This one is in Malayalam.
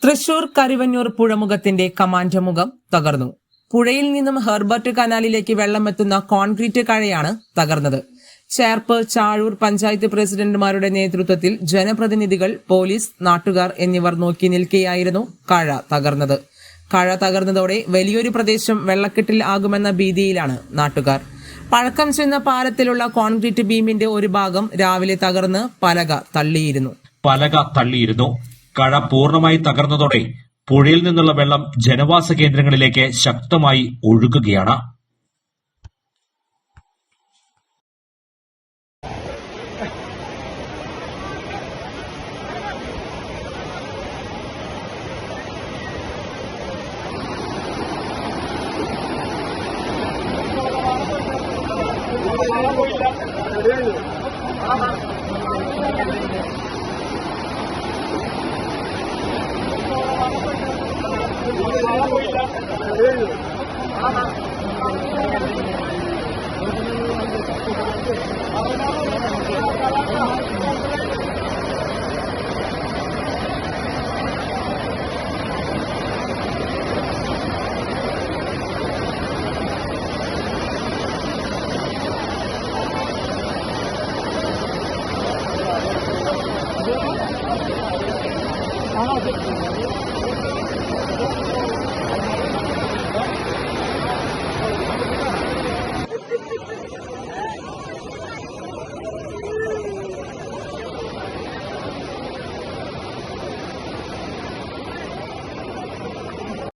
തൃശൂർ കരിവന്നൂർ പുഴമുഖത്തിന്റെ കമാൻഡ് മുഖം തകർന്നു. പുഴയിൽ നിന്നും ഹെർബർട്ട് കനാലിലേക്ക് വെള്ളമെത്തുന്ന കോൺക്രീറ്റ് കഴയാണ് തകർന്നത്. ചേർപ്പ്, ചാഴൂർ പഞ്ചായത്ത് പ്രസിഡന്റുമാരുടെ നേതൃത്വത്തിൽ ജനപ്രതിനിധികൾ, പോലീസ്, നാട്ടുകാർ എന്നിവർ നോക്കി നിൽക്കെയായിരുന്നു കഴ തകർന്നത്. കഴ തകർന്നതോടെ വലിയൊരു പ്രദേശം വെള്ളക്കെട്ടിൽ ആകുമെന്ന ഭീതിയിലാണ് നാട്ടുകാർ. പഴക്കം ചെന്ന പാലത്തിലുള്ള കോൺക്രീറ്റ് ബീമിന്റെ ഒരു ഭാഗം രാവിലെ തകർന്ന് പലക തള്ളിയിരുന്നു. കഴ പൂർണ്ണമായി തകർന്നതോടെ പുഴയിൽ നിന്നുള്ള വെള്ളം ജനവാസ കേന്ദ്രങ്ങളിലേക്ക് ശക്തമായി ഒഴുകുകയാണ്.